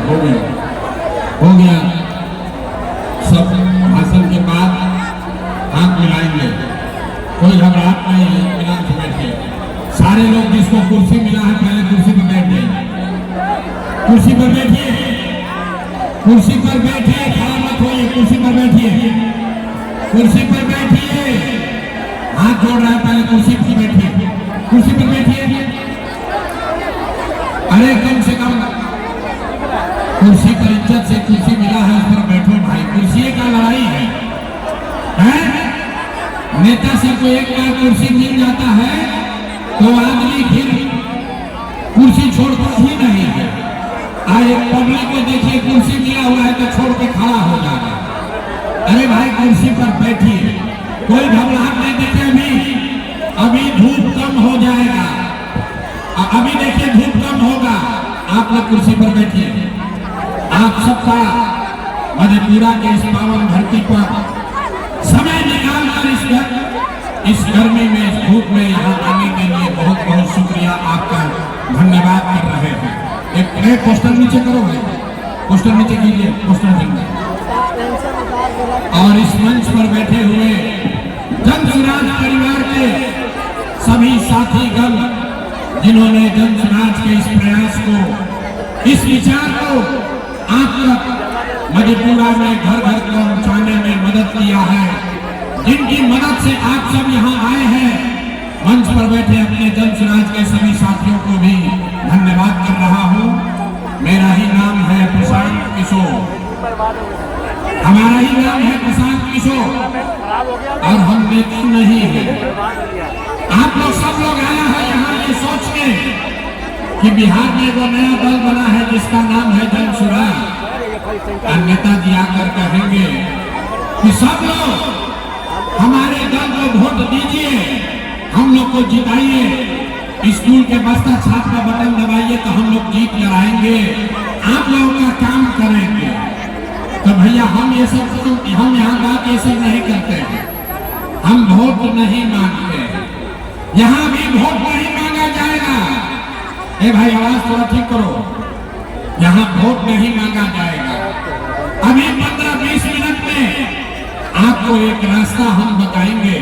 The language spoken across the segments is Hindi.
हो गया। सब भाषण के बाद हाथ मिलाएंगे, कोई घबराहट नहीं है, इत्मीनान से बैठिए। सारे लोग जिसको कुर्सी मिला है पहले कुर्सी पर बैठ जाइए, कुर्सी पर बैठिए, कुर्सी पर बैठिए, खड़ा मत होइए, कुर्सी पर बैठिए, कुर्सी पर बैठिए। हाथ जोड़ रहा है, पहले कुर्सी पर बैठिए, कुर्सी पर बैठिए। अरे कम से कम कुर्सी पर इज्जत से कुर्सी मिला है, उस पर बैठो भाई। कुर्सी का लड़ाई है, नेता से को एक बार कुर्सी मिल जाता है तो आदमी फिर कुर्सी छोड़ता ही नहीं है। आए पब्लिक को देखिए, कुर्सी मिला हुआ है तो छोड़ के खड़ा हो जाएगा। अरे भाई कुर्सी पर बैठिए, कोई घबराहट नहीं। देखिए अभी धूप कम हो जाएगा, अभी देखिए धूप कम होगा। आप लोग कुर्सी पर बैठिए। आप सबका मधेपुरा के इस पावन धरती पर समय निकालकर इस गर्मी में, इस धूप में यहाँ आने के लिए बहुत बहुत शुक्रिया आपका, धन्यवाद कर रहे हैं। एक पोस्टर नीचे करो भाई, पोस्टर नीचे कीजिए, पोस्टर नीचे। और इस मंच पर बैठे हुए जन स्वराज परिवार के सभी साथीगण जिन्होंने जन स्वराज के इस प्रयास को, इस विचार को आप तक मधेपुरा में घर घर पहुंचाने में मदद किया है, जिनकी मदद से आप सब यहाँ आए हैं, मंच पर बैठे अपने जन स्वराज के सभी साथियों को भी धन्यवाद कर रहा हूँ। मेरा ही नाम है प्रशांत किशोर, हमारा ही नाम है प्रशांत किशोर, और हम नेता नहीं है। आप लोग सब लोग आया है यहाँ ये सोच के कि बिहार में वो नया दल बना है जिसका नाम है जन स्वराज। नेताजी आकर कहेंगे कि सब लोग हमारे दल को वोट दीजिए, हम लोग को जिताइए, स्कूल के बस्ता छाप का बटन दबाइए तो हम लोग जीत कर आएंगे, आप लोगों का काम करेंगे। तो भैया हम ये सब हम यहाँ बात ये सब नहीं करते हैं, हम वोट नहीं मांगते, यहाँ भी वोट नहीं मांगा जाएगा। ए भाई आवाज थोड़ा ठीक करो, यहाँ वोट नहीं मांगा जाएगा। अभी 15-20 मिनट में आपको एक रास्ता हम बताएंगे,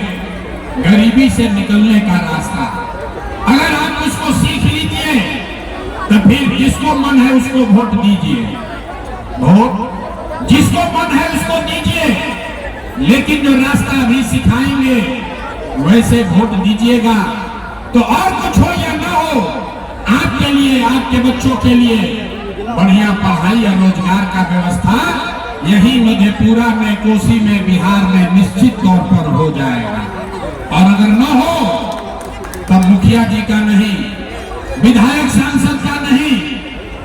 गरीबी से निकलने का रास्ता। अगर आप उसको सीख लीजिए तो फिर जिसको मन है उसको वोट दीजिए, वोट जिसको मन है उसको दीजिए, लेकिन जो रास्ता अभी सिखाएंगे वैसे वोट दीजिएगा। तो और कुछ हो या ना हो, आपके लिए, आपके बच्चों के लिए बढ़िया पढ़ाई और रोजगार का व्यवस्था यही मधेपुरा में, कोसी में, बिहार में निश्चित तौर पर हो जाएगा। और अगर न हो तब मुखिया जी का नहीं, विधायक सांसद का नहीं,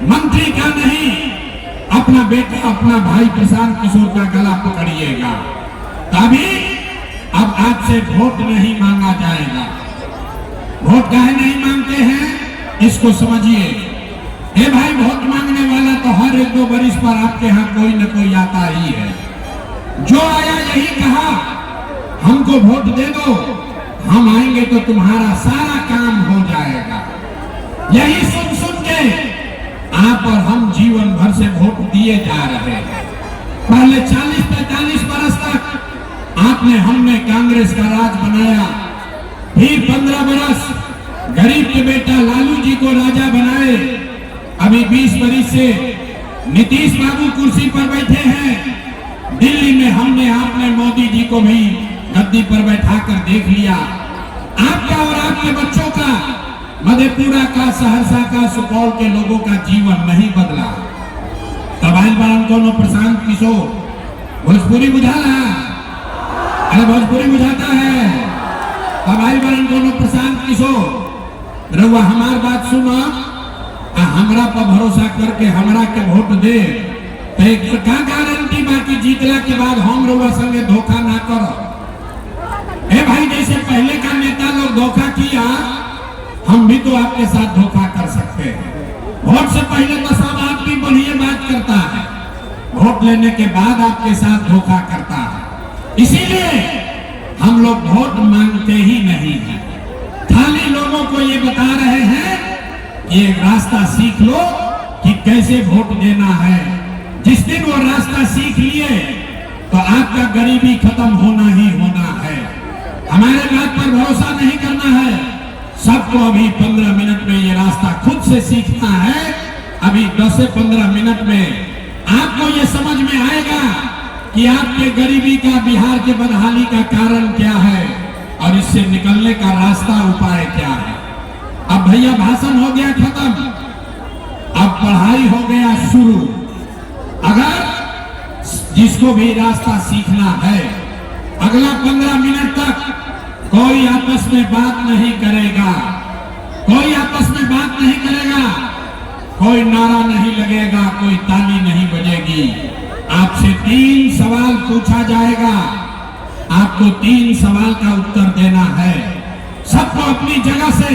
मंत्री का नहीं, अपना बेटा, अपना भाई प्रशांत किशोर का गला पकड़िएगा, तभी अब आपसे वोट नहीं मांगा जाएगा। वोट काहे नहीं मांगते हैं इसको समझिए। हे भाई वोट मांगने वाला तो हर 1-2 बरिस पर आपके यहाँ कोई न कोई आता ही है। जो आया यही कहा हमको वोट दे दो, हम आएंगे तो तुम्हारा सारा काम हो जाएगा। यही सुन सुन के आप और हम जीवन भर से वोट दिए जा रहे हैं। पहले 40-45 बरस तक आपने, हमने कांग्रेस का राज बनाया, फिर 15 बरस गरीब के बेटा लालू जी को राजा बनाए, अभी 20 बरस से नीतीश बाबू कुर्सी पर बैठे हैं। दिल्ली में हमने, आपने मोदी जी को भी गद्दी पर बैठाकर देख लिया। आपका और आपके बच्चों का, मधेपुरा का, सहरसा का, सुपौल के लोगों का जीवन नहीं बदला। तबाइल बारन कोनो प्रशांत किशोर भोजपुरी बुझाला, अरे भोजपुरी बुझाता है। तबाइल बारन कोनो प्रशांत किशोर, रउआ हमार बात सुनो, हमरा पर भरोसा करके हमरा के वोट दे, तो एक का गारंटी बाकी जीतला के बाद हम रउआ संगे धोखा ना करो। ए भाई जैसे पहले का नेता लोग धोखा किया, हम भी तो आपके साथ धोखा कर सकते हैं। वोट से पहले तो सब आपकी बढ़िया बात करता है, वोट लेने के बाद आपके साथ धोखा करता है। इसीलिए हम लोग वोट मांगते ही नहीं है, खाली लोगों को ये बता रहे हैं ये रास्ता सीख लो, कि कैसे वोट देना है। जिस दिन वो रास्ता सीख लिए तो आपका गरीबी खत्म होना ही होना है। हमारे बात पर भरोसा नहीं करना है। सबको अभी 15 मिनट में ये रास्ता खुद से सीखना है। अभी 10 से 15 मिनट में आपको ये समझ में आएगा कि आपके गरीबी का, बिहार के बदहाली का कारण क्या है और इससे निकलने का रास्ता, उपाय क्या है। अब भैया भाषण हो गया खत्म, अब पढ़ाई हो गया शुरू। अगर जिसको भी रास्ता सीखना है, अगला 15 मिनट तक कोई आपस में बात नहीं करेगा, कोई आपस में बात नहीं करेगा, कोई नारा नहीं लगेगा, कोई ताली नहीं बजेगी। आपसे 3 सवाल पूछा जाएगा, आपको 3 सवाल का उत्तर देना है। सबको अपनी जगह से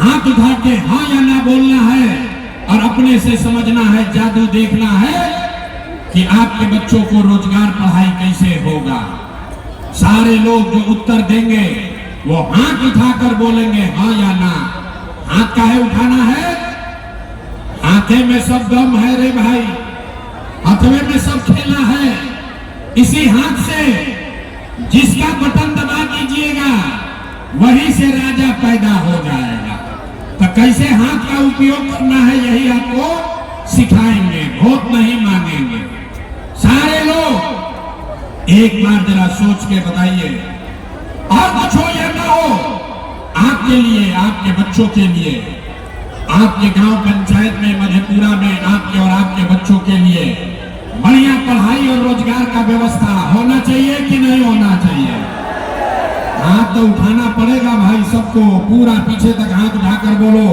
हाथ उठा के हाँ या ना बोलना है और अपने से समझना है, जादू देखना है कि आपके बच्चों को रोजगार, पढ़ाई कैसे होगा। सारे लोग जो उत्तर देंगे वो हाथ उठाकर बोलेंगे हाँ या ना। हाथ काहे उठाना है? हाथे में सब दम है रे भाई, हाथवे में सब खेला है। इसी हाथ से जिसका बटन दबा दीजिएगा वहीं से राजा पैदा हो जाएगा। तो कैसे हाथ का उपयोग करना है यही आपको सिखाएंगे, वोट नहीं मांगेंगे। सारे लोग एक बार जरा सोच के बताइए, और कुछ हो या ना हो, आपके लिए, आपके बच्चों के लिए, आपके गांव पंचायत में, मधेपुरा में आपके और आपके बच्चों के लिए बढ़िया पढ़ाई और रोजगार का व्यवस्था होना चाहिए कि नहीं होना चाहिए? हाथ तो उठाना पड़ेगा भाई सबको, पूरा पीछे तक हाथ उठाकर बोलो,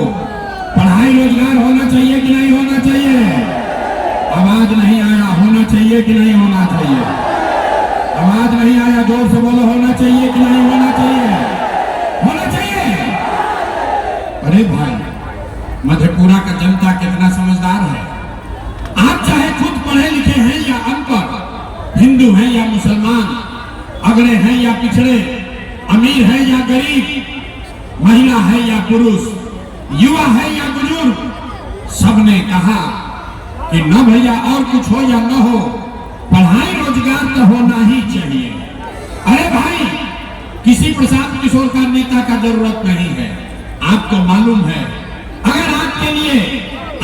पढ़ाई रोजगार होना चाहिए कि नहीं होना चाहिए? आवाज नहीं आया, होना चाहिए कि नहीं होना चाहिए? आवाज नहीं आया, जोर से बोलो, होना चाहिए कि नहीं होना चाहिए? होना चाहिए। अरे भाई, मधेपुरा का जनता कितना समझदार है। आप चाहे खुद पढ़े लिखे हैं या अनपढ़, हिंदू हैं या मुसलमान, अगड़े हैं या पिछड़े, अमीर है या गरीब, महिला है या पुरुष, युवा है या बुजुर्ग, सबने कहा कि न भैया और कुछ हो या न हो, पढ़ाई रोजगार तो होना ही चाहिए। अरे भाई, किसी प्रशांत किशोर का, नेता का जरूरत नहीं है। आपको मालूम है, अगर आपके लिए,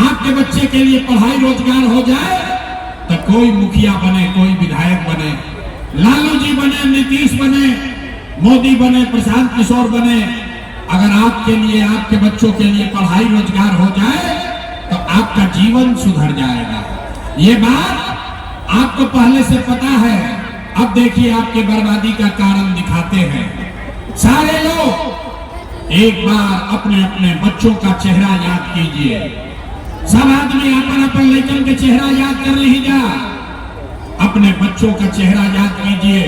आपके बच्चे के लिए पढ़ाई रोजगार हो जाए तो कोई मुखिया बने, कोई विधायक बने, लालू जी बने, नीतीश बने, मोदी बने, प्रशांत किशोर बने, अगर आपके लिए, आपके बच्चों के लिए पढ़ाई रोजगार हो जाए तो आपका जीवन सुधर जाएगा। ये बात आपको पहले से पता है। अब देखिए, आपके बर्बादी का कारण दिखाते हैं। सारे लोग एक बार अपने अपने बच्चों का चेहरा याद कीजिए। सब आदमी अपन अपन लेकिन के चेहरा याद कर लीजिए। अपने बच्चों का चेहरा याद कीजिए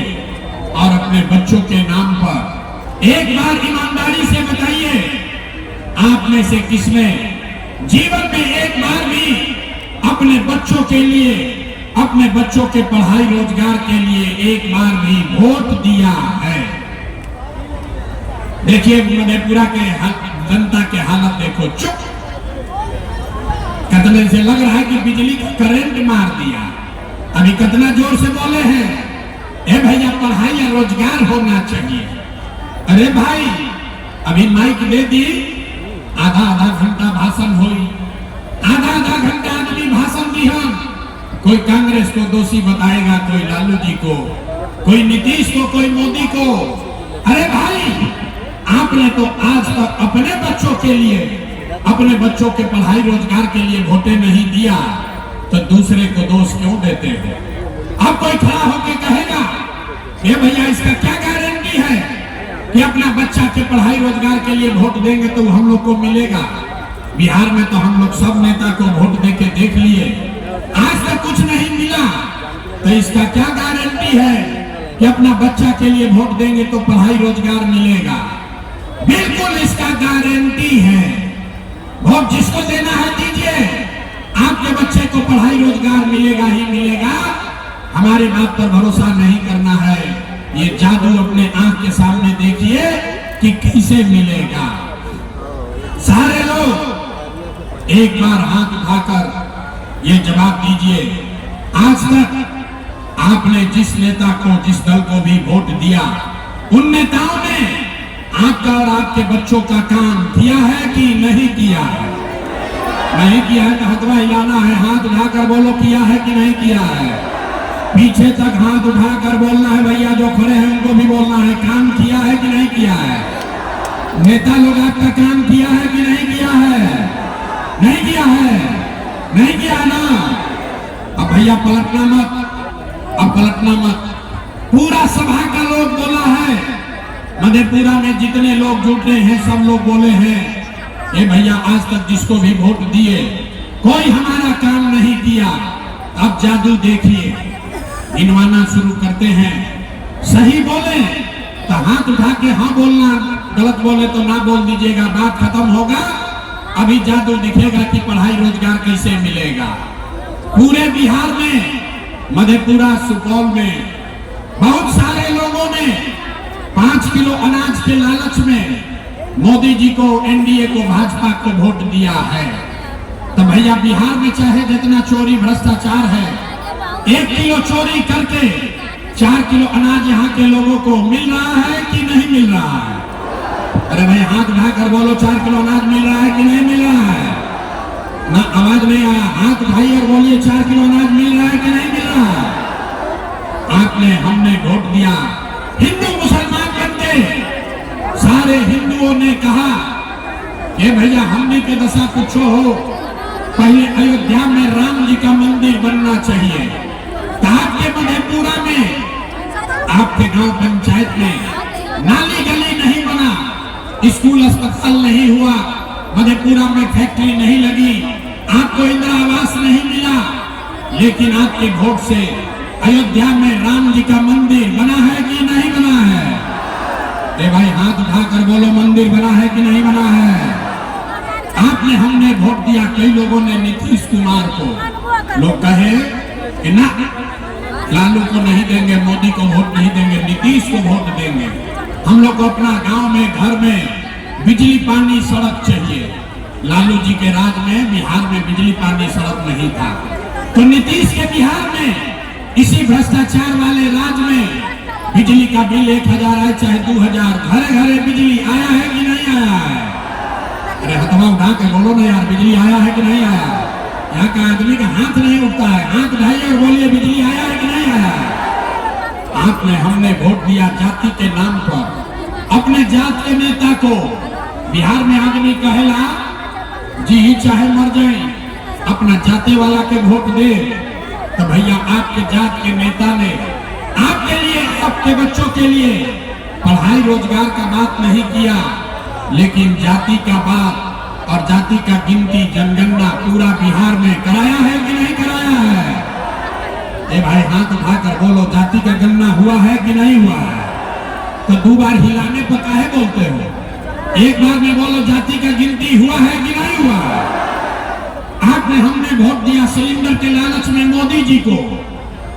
और अपने बच्चों के नाम पर एक बार ईमानदारी से बताइए, आप में से किसने जीवन में एक बार भी अपने बच्चों के लिए, अपने बच्चों के पढ़ाई रोजगार के लिए एक बार भी वोट दिया है? देखिए, मधेपुरा के जनता के हालत देखो, चुप। कितने से लग रहा है कि बिजली का करंट मार दिया। अभी कितना जोर से बोले हैं, ए भैया पढ़ाई या रोजगार होना चाहिए। अरे भाई, अभी माइक दे दी, आधा आधा घंटा भाषण हुई, आधा आधा घंटा आदमी भाषण दी। हम कोई कांग्रेस को दोषी बताएगा, कोई लालू जी को, कोई नीतीश को, कोई मोदी को। अरे भाई, आपने तो आज तक अपने बच्चों के लिए, अपने बच्चों के पढ़ाई रोजगार के लिए वोटे नहीं दिया, तो दूसरे को दोष क्यों देते हैं? अब कोई खड़ा होकर कहेगा, ये भैया इसका क्या गारंटी है कि अपना बच्चा के पढ़ाई रोजगार के लिए वोट देंगे तो हम लोग को मिलेगा? बिहार में तो हम लोग सब नेता को वोट देके देख लिए, आज तक कुछ नहीं मिला। तो इसका क्या गारंटी है कि अपना बच्चा के लिए वोट देंगे तो पढ़ाई रोजगार मिलेगा? बिल्कुल इसका गारंटी है। वोट जिसको देना है दीजिए, आपके बच्चे को पढ़ाई रोजगार मिलेगा ही मिलेगा। हमारे बात पर भरोसा नहीं करना है, ये जादू अपने आंख के सामने देखिए कि कैसे मिलेगा। सारे लोग एक बार हाथ उठाकर ये जवाब दीजिए, आज तक आपने जिस नेता को, जिस दल को भी वोट दिया, उन नेताओं ने आपका और आपके बच्चों का काम किया है कि नहीं किया है? नहीं किया है तो हथवा हिलाना है, हाथ उठाकर बोलो किया है कि नहीं किया है। पीछे तक हाथ उठाकर बोलना है, भैया जो खड़े हैं उनको भी बोलना है, काम किया है कि नहीं किया है? नेता लोग आपका काम किया है कि नहीं किया है? नहीं किया है, नहीं किया है ना। अब भैया पलटना मत, अब पलटना मत। पूरा सभा का लोग बोला है, मधेपुरा में जितने लोग जुटे हैं सब लोग बोले हैं, ये भैया आज तक जिसको भी वोट दिए कोई हमारा काम नहीं किया। अब जादू देखिए, गिनवाना शुरू करते हैं। सही बोले तो हाथ उठा के हाँ बोलना, गलत बोले तो ना बोल दीजिएगा, बात खत्म होगा। अभी जादू दिखेगा कि पढ़ाई रोजगार कैसे मिलेगा। पूरे बिहार में, मधेपुरा, सुपौल में बहुत सारे लोगों ने 5 किलो अनाज के लालच में मोदी जी को, एनडीए को, भाजपा को वोट दिया है। तो भैया बिहार में चाहे जितना चोरी भ्रष्टाचार है, 1 किलो चोरी करके 4 किलो अनाज यहाँ के लोगों को मिल रहा है कि नहीं मिल रहा है? अरे भाई हाथ उठाकर बोलो, 4 किलो अनाज मिल रहा है कि नहीं मिल रहा है? ना आवाज नहीं आया, हाथ उठाइए और बोलिए 4 किलो अनाज मिल रहा है कि नहीं मिल रहा है? आपने, हमने वोट दिया, हिंदू मुसलमान बनते सारे हिंदुओं ने कहा कि भैया हमने के दशा कुछ हो, पहले अयोध्या में राम जी का मंदिर बनना चाहिए। तो आपके मधेपुरा में, आपके गांव पंचायत में नाली गली नहीं बना, स्कूल अस्पताल नहीं हुआ, मधेपुरा में फैक्ट्री नहीं लगी, आपको इंदिरा आवास नहीं मिला, लेकिन आपके वोट से अयोध्या में राम जी का मंदिर बना है कि नहीं बना है? ए भाई हाथ उठाकर बोलो, मंदिर बना है कि नहीं बना है? आपने, हमने वोट दिया। कई लोगों ने नीतीश कुमार को, लोग कहे कि ना लालू को नहीं देंगे, मोदी को वोट नहीं देंगे, नीतीश को वोट देंगे। हम लोग को अपना गांव में, घर में बिजली पानी सड़क चाहिए। लालू जी के राज में बिहार में बिजली पानी सड़क नहीं था, तो नीतीश के बिहार में इसी भ्रष्टाचार वाले राज में बिजली का बिल 1000 है चाहे 2000, घरे घरे बिजली आया है कि नहीं आया है? अरे हथवा उठा के बोलो ना यार, बिजली आया है कि नहीं आया? यहाँ का आदमी का हाथ नहीं उठता है, हाथ उठाइए और बोलिए बिजली आया है कि नहीं आया? आपने, हमने वोट दिया जाति के नाम पर, अपने जात के नेता को। बिहार में आदमी कहेला जी चाहे मर जाए, अपना जाति वाला के वोट दे। तो भैया आपके जात के नेता ने आपके लिए, आपके बच्चों के लिए पढ़ाई रोजगार का बात नहीं किया, लेकिन जाति का बात और जाति का गिनती, जनगणना पूरा बिहार में कराया है कि नहीं कराया है? ए भाई हाथ उठाकर बोलो, जाति का गणना हुआ है कि नहीं हुआ है? तो 2 बार हिलाने पर काहे बोलते हो? एक बार में बोलो, जाति का गिनती हुआ है कि नहीं हुआ है? आपने, हमने वोट दिया सिलेंडर के लालच में मोदी जी को।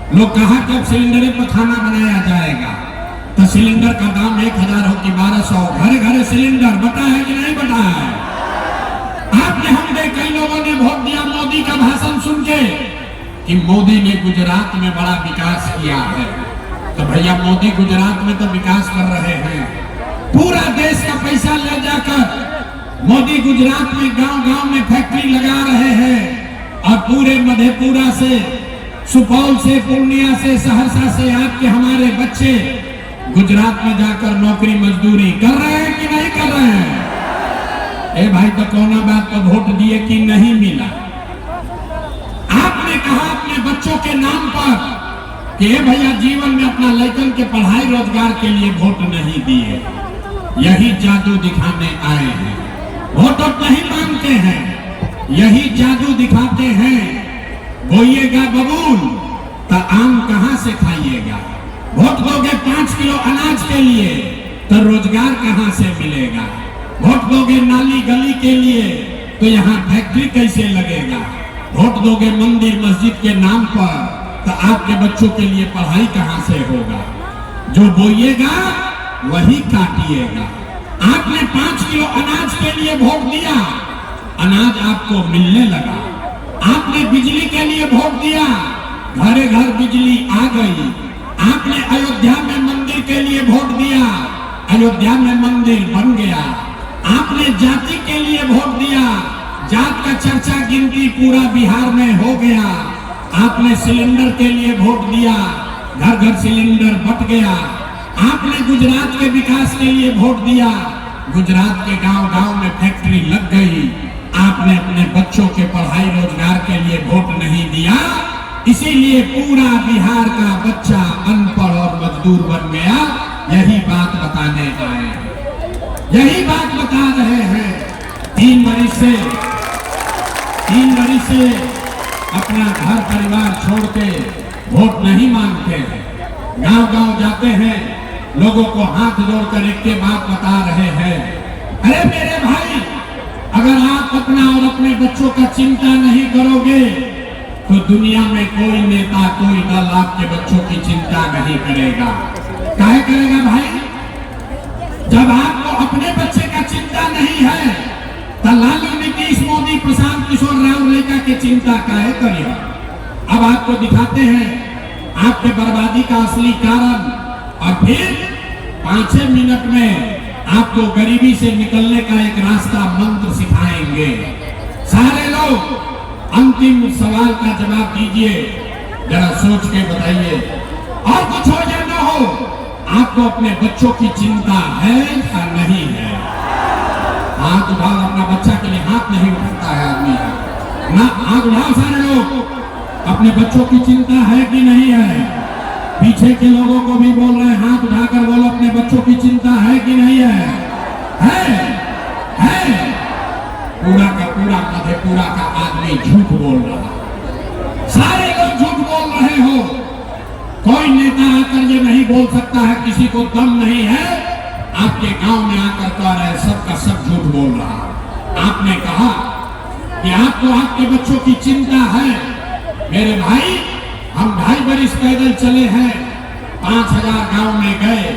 लोग कहा कब सिलेंडर पर खाना बनाया जाएगा, तो सिलेंडर का दाम 1000 हो कि 1200, घरे घरे सिलेंडर बटा है कि नहीं बटा है? आपने, हमने, कई लोगों ने वोट दिया मोदी का भाषण सुन के कि मोदी ने गुजरात में बड़ा विकास किया है। तो भैया मोदी गुजरात में तो विकास कर रहे हैं, पूरा देश का पैसा ले जाकर मोदी गुजरात में गांव-गांव में फैक्ट्री लगा रहे हैं, और पूरे मधेपुरा से, सुपौल से, पूर्णिया से, सहरसा से आपके, हमारे बच्चे गुजरात में जाकर नौकरी मजदूरी कर रहे हैं कि नहीं कर रहे हैं? ए भाई तो कौन बात पर वोट दिए कि नहीं मिला? आपने कहा अपने बच्चों के नाम पर कि भैया जीवन में अपना लड़कन के पढ़ाई रोजगार के लिए वोट नहीं दिए, यही जादू दिखाने आए हैं। वोट अब नहीं मांगते हैं, यही जादू दिखाते हैं। बोइएगा बबूल तो आम कहां से खाइएगा? वोट दोगे 5 किलो अनाज के लिए तो रोजगार कहां से मिलेगा? वोट दोगे नाली गली के लिए तो यहाँ फैक्ट्री कैसे लगेगा? वोट दोगे मंदिर मस्जिद के नाम पर तो आपके बच्चों के लिए पढ़ाई कहां से होगा? जो बोइएगा वही काटिएगा। आपने 5 किलो अनाज के लिए वोट दिया, अनाज आपको मिलने लगा। आपने बिजली के लिए वोट दिया, घरे घर बिजली आ गई। आपने अयोध्या में मंदिर के लिए वोट दिया, अयोध्या में मंदिर बन गया। आपने जाति के लिए वोट दिया, जात का चर्चा गिनती पूरा बिहार में हो गया। आपने सिलेंडर के लिए वोट दिया, घर घर सिलेंडर बट गया। आपने गुजरात के विकास के लिए वोट दिया, गुजरात के गांव गांव में फैक्ट्री लग गई। आपने अपने बच्चों के पढ़ाई रोजगार के लिए वोट नहीं दिया, इसीलिए पूरा बिहार का बच्चा अनपढ़ और मजदूर बन गया। यही बात बताने आए हैं, यही बात बता रहे हैं। 3 बरिस से अपना घर परिवार छोड़ के वोट नहीं मांगते हैं, गांव गांव जाते हैं, लोगों को हाथ जोड़कर एक के बात बता रहे हैं। अरे मेरे भाई, अगर आप अपना और अपने बच्चों का चिंता नहीं करोगे तो दुनिया में कोई नेता, कोई दल आपके बच्चों की चिंता नहीं करेगा। काहे करेगा भाई? जब आपको अपने बच्चे का चिंता नहीं है तो लालू, नीतीश, मोदी, प्रशांत किशोर, राहुल लेखा की चिंता काहे करेगा? अब आपको दिखाते हैं आपके बर्बादी का असली कारण, और फिर 5-6 मिनट में आपको गरीबी से निकलने का एक रास्ता मंत्र सिखाएंगे। सारे लोग अंतिम सवाल का जवाब दीजिए, जरा सोच के बताइए। और कुछ हो या न हो, आपको अपने बच्चों की चिंता है या नहीं है? हाथ उठाओ, अपना बच्चा के लिए हाथ नहीं उठाता है आदमी ना। हाथ उठाओ सारे लोग, अपने बच्चों की चिंता है कि नहीं है? पीछे के लोगों को भी बोल रहे हैं, हाथ उठाकर बोलो, अपने बच्चों की चिंता है कि नहीं है? है। पूरा का पूरा मधेपुरा का आदमी झूठ बोल रहा है, सारे लोग झूठ बोल रहे हो। कोई नेता आकर ये नहीं बोल सकता है, किसी को दम नहीं है आपके गांव में आकर कह रहे सबका सब झूठ बोल रहा। आपने कहा कि आपको आपके बच्चों की चिंता है। मेरे भाई, हम 2.5 बरिस पैदल चले हैं, 5000 गांव में गए।